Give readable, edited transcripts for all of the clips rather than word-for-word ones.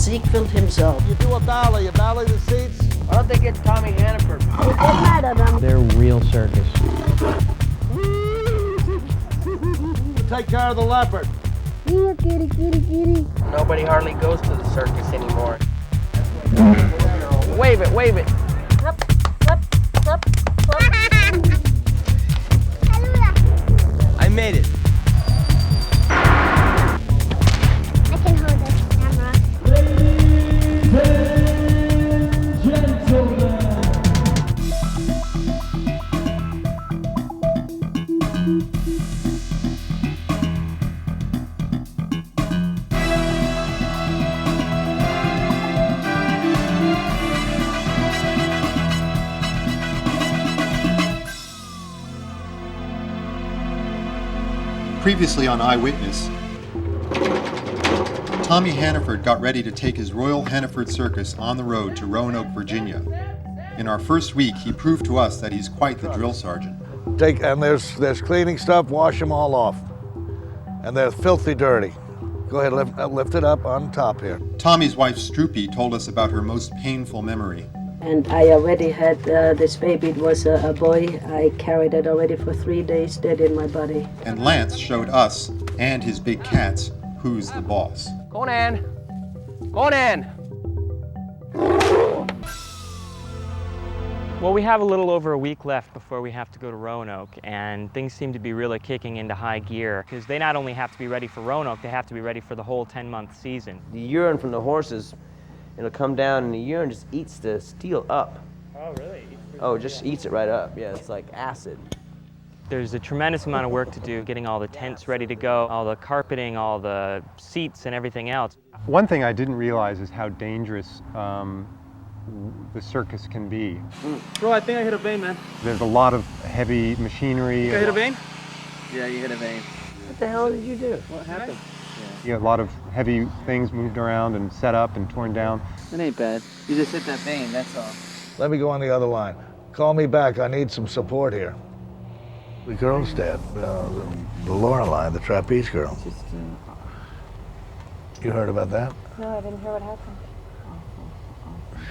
Ziegfeld himself. You do a ballet, you ballet the seats. Why don't they get Tommy Hanneford? They're real circus. Take care of the leopard. Here, kitty, kitty, kitty. Nobody hardly goes to the circus anymore. Wave it, wave it. Up, up, up, up. I made it. I can hold this camera. Previously on iWitness, Tommy Hanneford got ready to take his Royal Hanneford Circus on the road to Roanoke, Virginia. In our first week, he proved to us that he's quite the drill sergeant. There's cleaning stuff, wash them all off. And they're filthy dirty. Go ahead, lift it up on top here. Tommy's wife, Stroopy, told us about her most painful memory. And I already had this baby. It was a boy. I carried it already for 3 days, dead in my body. And Lance showed us, and his big cats, who's the boss. Go on in. Go on in. Well, we have a little over a week left before we have to go to Roanoke, and things seem to be really kicking into high gear, because they not only have to be ready for Roanoke, they have to be ready for the whole 10-month season. The urine from the horses, it'll come down and the urine just eats the steel up. Oh, really? Oh, it just eats it right up. Yeah, it's like acid. There's a tremendous amount of work to do, getting all the tents ready to go, all the carpeting, all the seats and everything else. One thing I didn't realize is how dangerous the circus can be. Bro, I think I hit a vein, man. There's a lot of heavy machinery. I hit a vein? Yeah, you hit a vein. What the hell did you do? What happened? You got a lot of heavy things moved around and set up and torn down. It ain't bad. You just hit that vein, that's all. Let me go on the other line. Call me back, I need some support here. The girl's dead, the Lorelei, the trapeze girl. You heard about that? No, I didn't hear what happened.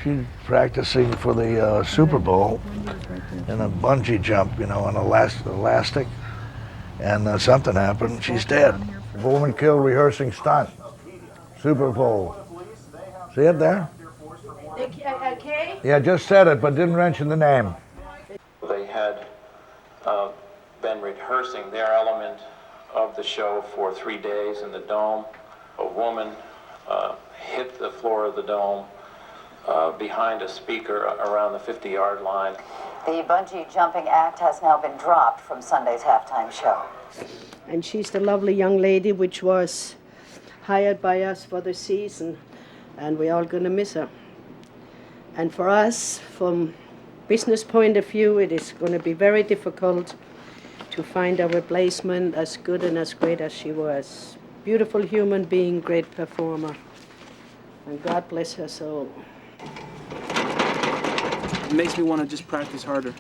She's practicing for the Super Bowl in a bungee jump, you know, on elastic, and something happened, she's dead. A woman killed rehearsing stunt. Super Bowl. See it there? Okay. Yeah, just said it, but didn't mention the name. They had been rehearsing their element of the show for 3 days in the dome. A woman hit the floor of the dome behind a speaker around the 50-yard line. The bungee jumping act has now been dropped from Sunday's halftime show. And she's the lovely young lady which was hired by us for the season, and we're all gonna miss her. And for us, from business point of view, it is gonna be very difficult to find a replacement as good and as great as she was. Beautiful human being, great performer. And God bless her soul. It makes me want to just practice harder,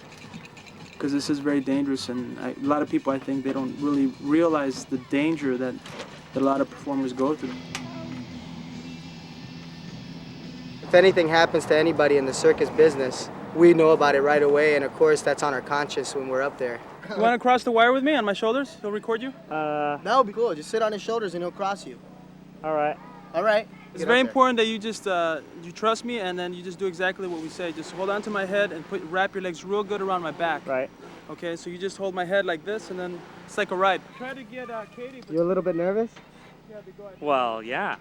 because this is very dangerous, and a lot of people, I think, they don't really realize the danger that a lot of performers go through. If anything happens to anybody in the circus business, we know about it right away, and of course that's on our conscience when we're up there. You want to cross the wire with me on my shoulders? He'll record you? That would be cool. Just sit on his shoulders and he'll cross you. All right. All right. It's very important that you just you trust me, and then you just do exactly what we say. Just hold on to my head and wrap your legs real good around my back. Right. Okay, so you just hold my head like this, and then it's like a ride. Try to get Katie. You a little bit nervous? Yeah, go ahead. Well, yeah.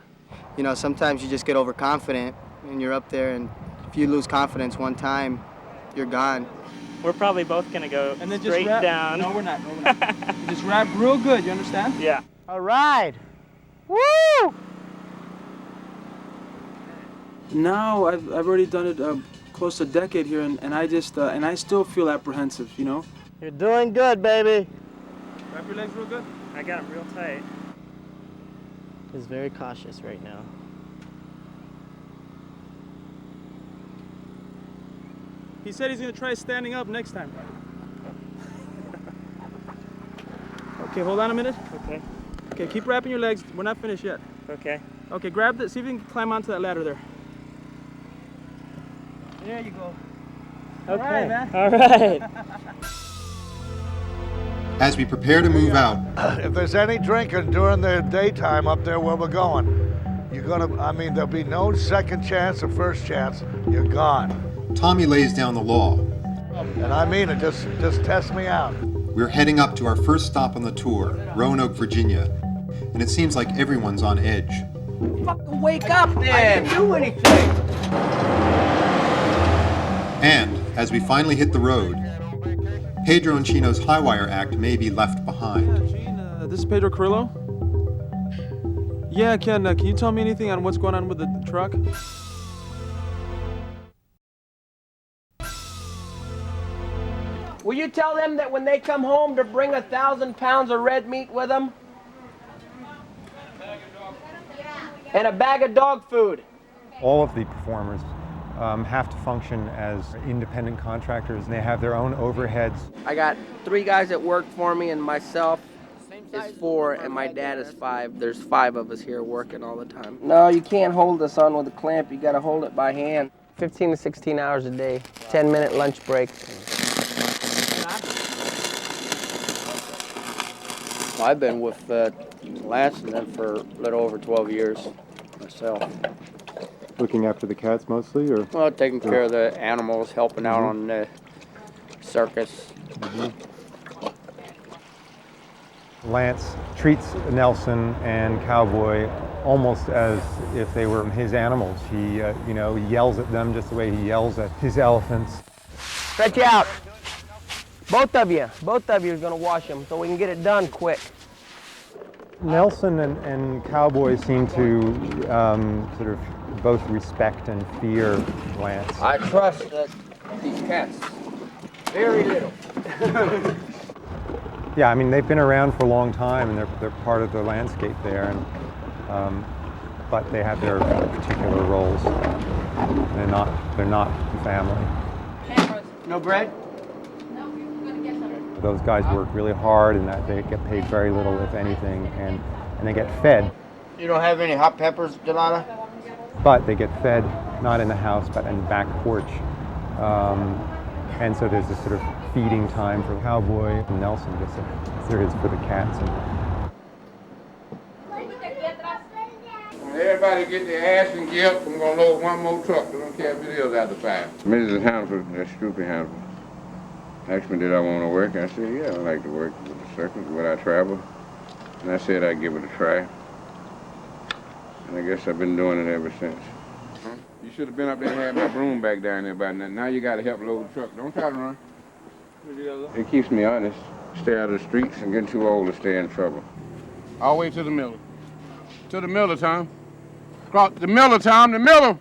You know, sometimes you just get overconfident and you're up there, and if you lose confidence one time, you're gone. We're probably both gonna go and then straight just wrap down. No, we're not. No, we're not. Just wrap real good, you understand? Yeah. All right. Woo! Now I've already done it close to a decade here, and I just and I still feel apprehensive, you know. You're doing good, baby. Wrap your legs real good. I got him real tight. He's very cautious right now. He said he's gonna try standing up next time. Okay, hold on a minute. Okay. Okay, keep wrapping your legs. We're not finished yet. Okay. Okay, grab that. See if you can climb onto that ladder there. There you go. Okay. All right, man. All right. As we prepare to move out, If there's any drinking during the daytime up there where we're going, there'll be no second chance or first chance. You're gone. Tommy lays down the law. And I mean it, just test me out. We're heading up to our first stop on the tour, Roanoke, Virginia, and it seems like everyone's on edge. Fucking wake up then! I didn't do anything! And, as we finally hit the road, Pedro and Chino's high wire act may be left behind. Gene, this is Pedro Carrillo. Yeah, Ken, can you tell me anything on what's going on with the truck? Will you tell them that when they come home to bring 1,000 pounds of red meat with them? And a bag of dog food. All of the performers have to function as independent contractors. They have their own overheads. I got 3 guys that work for me, and myself is 4, and my dad is 5. There's 5 of us here working all the time. No, you can't hold this on with a clamp. You got to hold it by hand. 15 to 16 hours a day, 10-minute lunch breaks. I've been with Lansing for a little over 12 years myself. Looking after the cats mostly, or? Well, taking care of the animals, helping out on the circus. Lance treats Nelson and Cowboy almost as if they were his animals. He, he yells at them just the way he yells at his elephants. Stretch out. Both of you are going to wash them so we can get it done quick. Nelson and Cowboy seem to sort of both respect and fear Lance. I trust these cats very little. Yeah, I mean, they've been around for a long time, and they're part of the landscape there, and but they have their particular roles. They're not the family. No bread? Those guys work really hard, and that they get paid very little, if anything, and they get fed. You don't have any hot peppers, Delana? But they get fed not in the house, but in the back porch. And so there's this sort of feeding time for Cowboy and Nelson, just as there is for the cats. Everybody get their ass and get up. I'm going to load one more truck. I don't care if it is out of 5. Mrs. Hanneford, that's Stroopy Hanneford, asked me did I want to work. I said, yeah, I like to work with the circus. Would I travel? And I said I'd give it a try. And I guess I've been doing it ever since. You should have been up there and had my broom back down there by now. Now you got to help load the truck. Don't try to run. It keeps me honest. Stay out of the streets and get too old to stay in trouble. All the way to the middle. To the middle, Tom. Across the middle, Tom, the middle.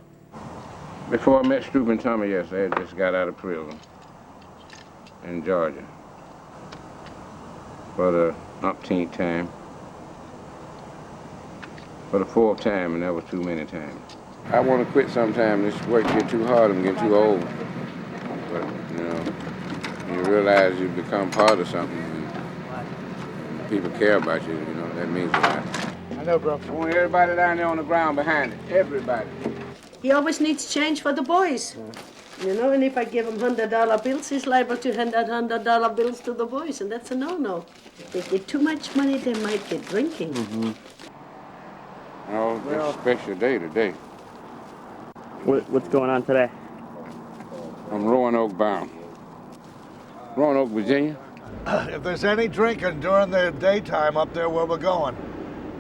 Before I met Stroop and Tommy, yes, I had just got out of prison in Georgia for the umpteenth time. For the 4th time, and that was too many times. I want to quit sometime. This work get too hard. I'm getting too old. But, you realize you become part of something, and people care about you, that means a lot. I know, bro. I want everybody down there on the ground behind it. Everybody. He always needs change for the boys. And if I give him $100 bills, he's liable to hand out $100 bills to the boys, and that's a no-no. If they get too much money, they might get drinking. Oh, it's a special day today. What's going on today? I'm Roanoke bound. Roanoke, Virginia. If there's any drinking during the daytime up there where we're going,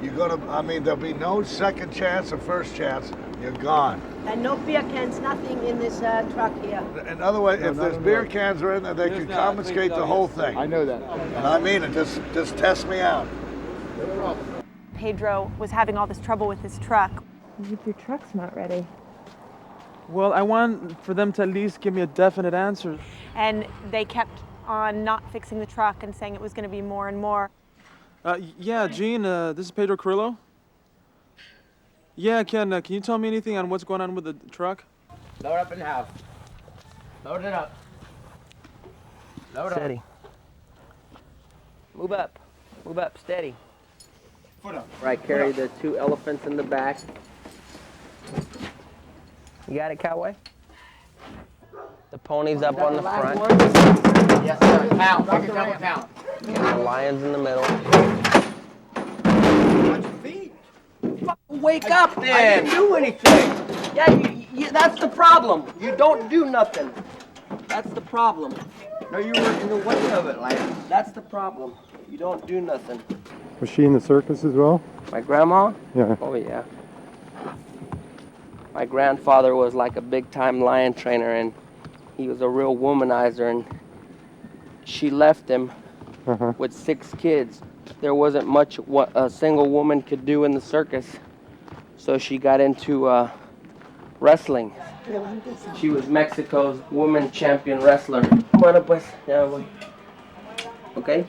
there'll be no second chance or first chance. You're gone. And no beer cans, nothing in this truck here. In other words, if there's beer cans are in there, they can confiscate the whole thing. I know that. And I mean it, just test me out. Pedro was having all this trouble with his truck. If your truck's not ready. Well, I want for them to at least give me a definite answer. And they kept on not fixing the truck and saying it was going to be more and more. Yeah, Gene, this is Pedro Carrillo. Yeah, Ken, can you tell me anything on what's going on with the truck? Load up in the house. Load it up. Load up. Steady. Move up. Move up, steady. Where I carry the 2 elephants in the back. You got it, Cowboy? The pony's up on the front. Yes, sir. Pound. Take a couple pound. And the lion's in the middle. Wake up, then! I didn't do anything. Yeah, that's the problem. You don't do nothing. That's the problem. No, you were in the way of it, Lance. That's the problem. You don't do nothing. Was she in the circus as well? My grandma? Yeah. Oh, yeah. My grandfather was like a big-time lion trainer, and he was a real womanizer, and she left him with 6 kids. There wasn't much what a single woman could do in the circus, so she got into wrestling. She was Mexico's woman champion wrestler. Bueno, pues, ya voy. Okay?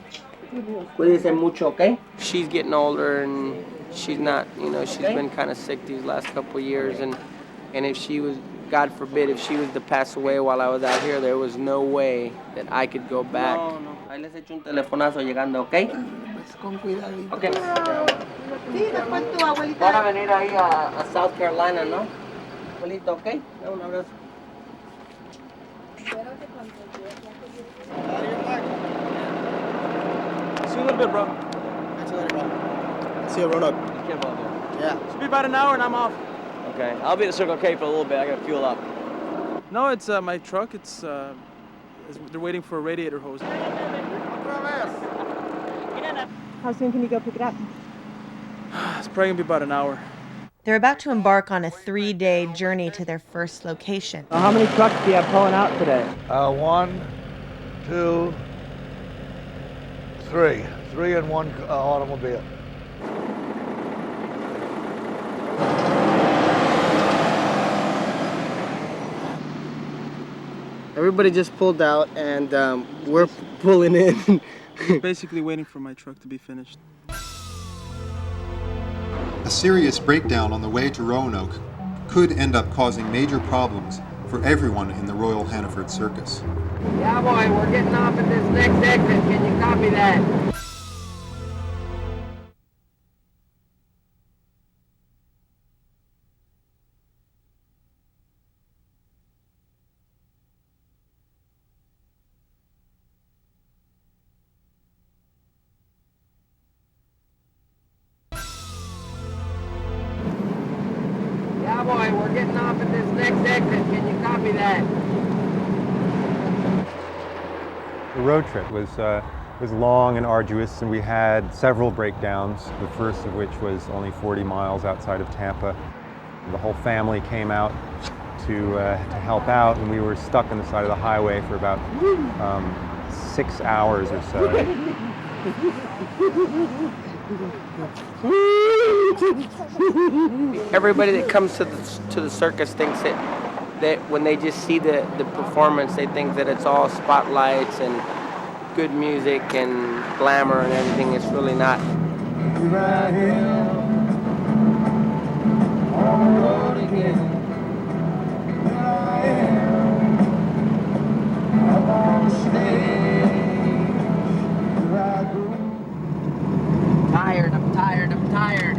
Cuídese mucho, okay? She's getting older, and she's not, she's been kind of sick these last couple of years, and if she was, God forbid, if she was to pass away while I was out here, there was no way that I could go back. No. Ahí les echo un telefonazo llegando, ¿ok? Con cuidadito. Okay. Sí, después tu abuelita. Van a venir ahí a South Carolina, ¿no? Abuelito, ¿ok? Un abrazo. See you in a little bit, bro. Catch you later, bro. See you, Roanoke. Yeah. Should be about an hour and I'm off. Okay, I'll be at the Circle K for a little bit. I gotta fuel up. No, it's my truck. They're waiting for a radiator hose. How soon can you go pick it up? It's probably gonna be about an hour. They're about to embark on a 3-day journey to their first location. How many trucks do you have pulling out today? 1, 2, 3. 3 in one automobile. Everybody just pulled out, and we're pulling in. Basically waiting for my truck to be finished. A serious breakdown on the way to Roanoke could end up causing major problems for everyone in the Royal Hanneford Circus. Yeah, boy, we're getting off at this next exit. Can you copy that? Yeah, boy, we're getting off at this next exit. Can you copy that? The road trip was long and arduous, and we had several breakdowns, the first of which was only 40 miles outside of Tampa. The whole family came out to help out, and we were stuck on the side of the highway for about 6 hours or so. Everybody that comes to the circus thinks that when they just see the performance, they think that it's all spotlights and good music and glamour and everything. It's really not. Right here on the road again. Here I am up on the stage. Here I go. I'm tired.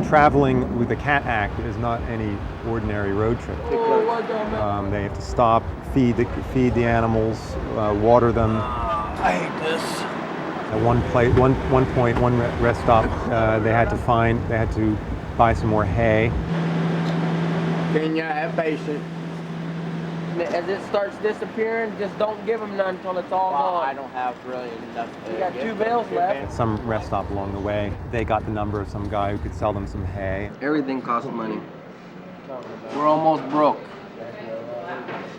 Traveling with the cat act is not any ordinary road trip. They have to stop, feed the animals, water them. I hate this. At one rest stop, they had to buy some more hay. Can you have patience? As it starts disappearing, just don't give them none until it's all gone. I don't have really enough. You got 2 bales left. At some rest stop along the way, they got the number of some guy who could sell them some hay. Everything costs money. We're almost broke.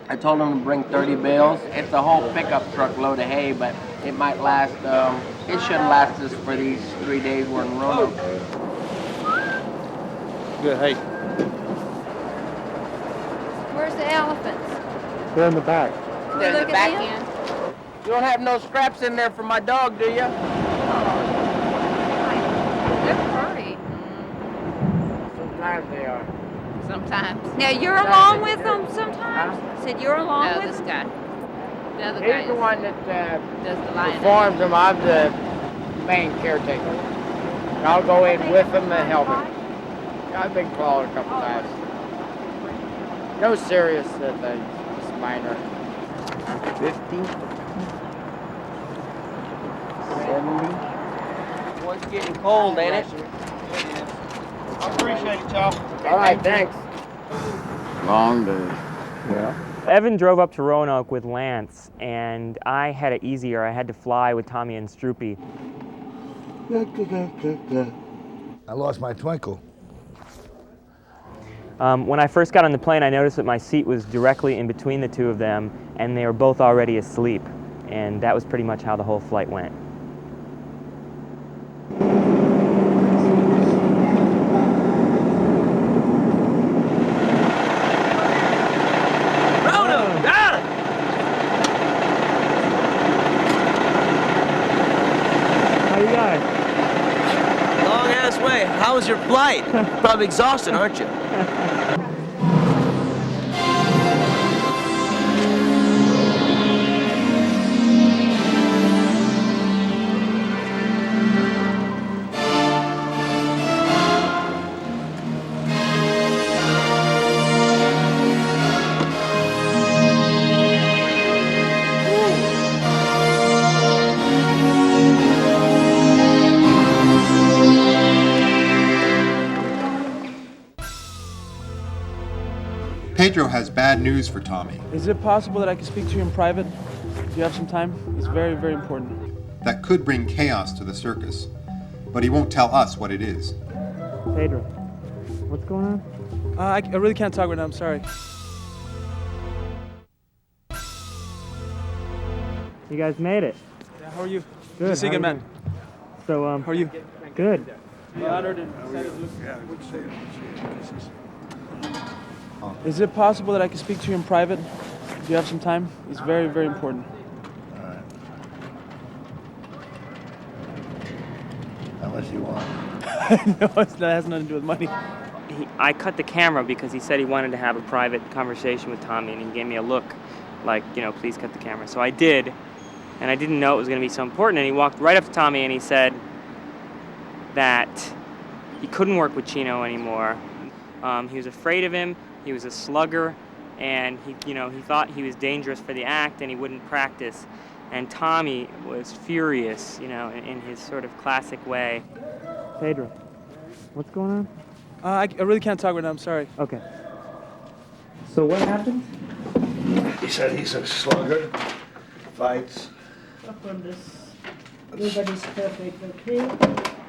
I told them to bring 30 bales. It's a whole pickup truck load of hay, but it might last, it shouldn't last us for these 3 days we're in Roanoke. Good, hey. Where's the elephants? They're in the back. They're in the back end. You don't have no scraps in there for my dog, do you? They're pretty. Sometimes they are. Sometimes. Now you're along with them sometimes? Said you're along with this them? guy. The other He's guy the one that does the lion. performs them. I'm the main caretaker. And I'll go in with him and help him. I've been called a couple times. No serious things, just minor. 50. 70. Well, it's getting cold, ain't it? I appreciate it, y'all. All right, thanks. Long day. Yeah. Evan drove up to Roanoke with Lance, and I had it easier. I had to fly with Tommy and Stroopy. I lost my twinkle. When I first got on the plane, I noticed that my seat was directly in between the two of them, and they were both already asleep. And that was pretty much how the whole flight went. How was your flight? Probably exhausted, aren't you? Pedro has bad news for Tommy. Is it possible that I can speak to you in private? Do you have some time? It's very, very important. That could bring chaos to the circus, but he won't tell us what it is. Pedro, what's going on? I really can't talk right now, I'm sorry. You guys made it. Yeah, how are you? Good. Good to see you again, man. So, how are you? Good. Honored and excited to look. Is it possible that I can speak to you in private? Do you have some time? It's very, very important. All right. Unless you want. No, that has nothing to do with money. I cut the camera because he said he wanted to have a private conversation with Tommy, and he gave me a look like, you know, please cut the camera. So I did, and I didn't know it was going to be so important. And he walked right up to Tommy and he said that he couldn't work with Chino anymore. He was afraid of him. He was a slugger, and he thought he was dangerous for the act, and he wouldn't practice. And Tommy was furious, in his sort of classic way. Pedro, what's going on? I really can't talk right now, I'm sorry. Okay. So what happened? He said he's a slugger, fights. Up on this. Nobody's perfect, okay?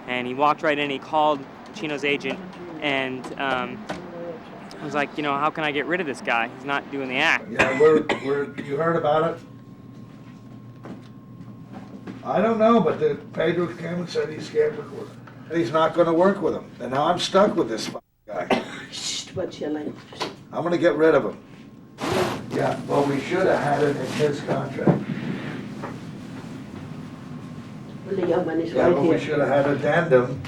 And he walked right in, he called Chino's agent, and was like, how can I get rid of this guy? He's not doing the act. Yeah, you heard about it? I don't know, but Pedro came and said he's scared with him. He's not going to work with him. And now I'm stuck with this guy. What's your language? I'm going to get rid of him. Yeah, well, we should have had it in his contract. Well, the young man is Yeah, right but here. we should have had addendum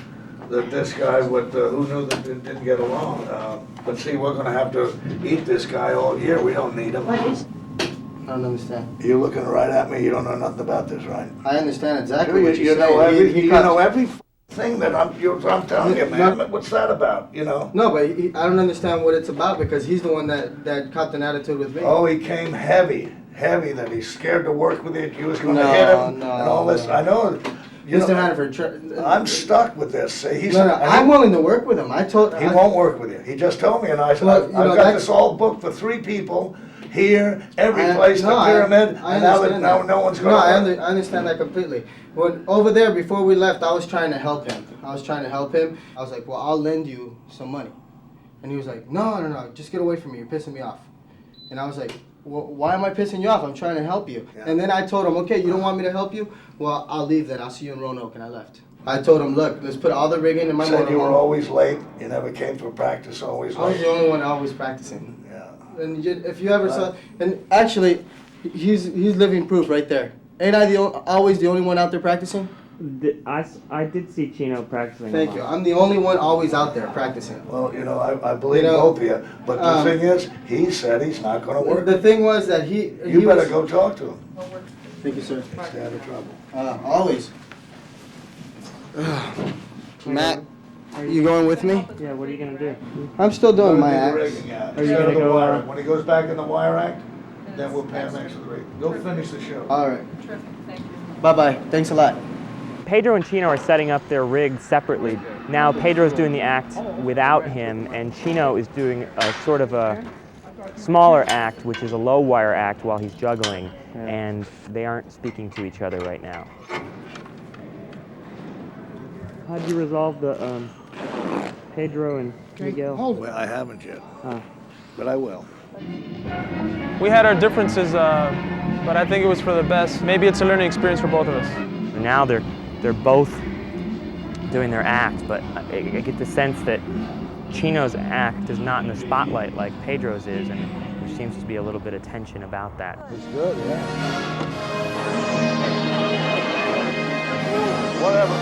that this guy would, who knew that didn't get along. But see, we're going to have to eat this guy all year. We don't need him. I don't understand. You're looking right at me. You don't know nothing about this, right? I understand exactly what You you're know saying. you know every thing that I'm telling you, man. What's that about, No, but I don't understand what it's about because he's the one that caught an attitude with me. Oh, he came heavy that he's scared to work with you. You was going to hit him and all this. I know. Mr. Hanneford, I'm stuck with this. I'm willing to work with him. He won't work with you. He just told me, and I said, I've got this all booked for 3 people here, every place, the pyramid, and now no one's going to. I understand that completely. When over there, before we left, I was trying to help him. I was like, well, I'll lend you some money. And he was like, no, just get away from me. You're pissing me off. And I was like, well, why am I pissing you off? I'm trying to help you. Yeah. And then I told him, okay, you don't want me to help you? Well, I'll leave then. I'll see you in Roanoke. And I left. I told him, look, let's put all the rigging in my motorhome. Said you were always late. You never came for practice, always late. I was the only one always practicing. Yeah. And if you ever saw, and actually, he's living proof right there. Ain't I always the only one out there practicing? I did see Chino practicing. Thank you. I'm the only one always out there practicing. Well, I believe both of you. But the thing is, he said he's not going to work. The thing was that You better go talk to him. Thank you, sir. Stay out of trouble. Always. Matt, you going with me? Yeah, what are you gonna do? I'm still doing my act. Are you gonna go? When he goes back in the wire act, then we'll pay him extra rate. Go finish the show. All right. Bye-bye. Thanks a lot. Pedro and Chino are setting up their rig separately. Now Pedro's doing the act without him, and Chino is doing a sort of a smaller act, which is a low wire act while he's juggling, and they aren't speaking to each other right now. How did you resolve the Pedro and Miguel? Well, I haven't yet, but I will. We had our differences, but I think it was for the best. Maybe it's a learning experience for both of us. Now they're both doing their act, but I get the sense that Chino's act is not in the spotlight like Pedro's is, and there seems to be a little bit of tension about that. It's good, yeah. Whatever.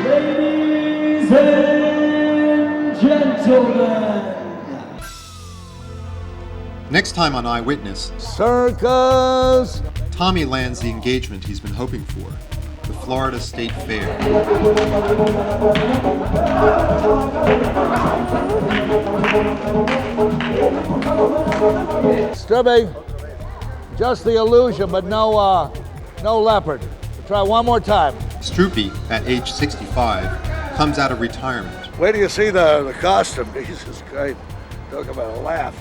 Ladies and gentlemen. Next time on iWitness, Circus! Tommy lands the engagement he's been hoping for, the Florida State Fair. Stubby, just the illusion, but no leopard. Try one more time. Stroopy, at age 65, comes out of retirement. Wait till you see the costume. Jesus Christ. Talk about a laugh.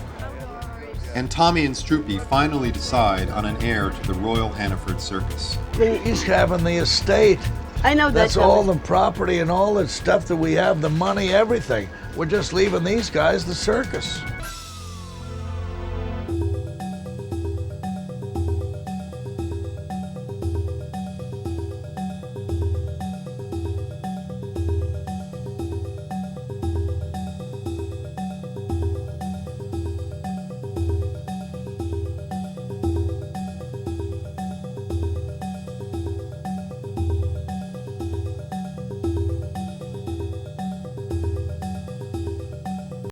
And Tommy and Stroopy finally decide on an heir to the Royal Hanneford Circus. He's having the estate. I know that. That's all the property and all the stuff that we have, the money, everything. We're just leaving these guys the circus.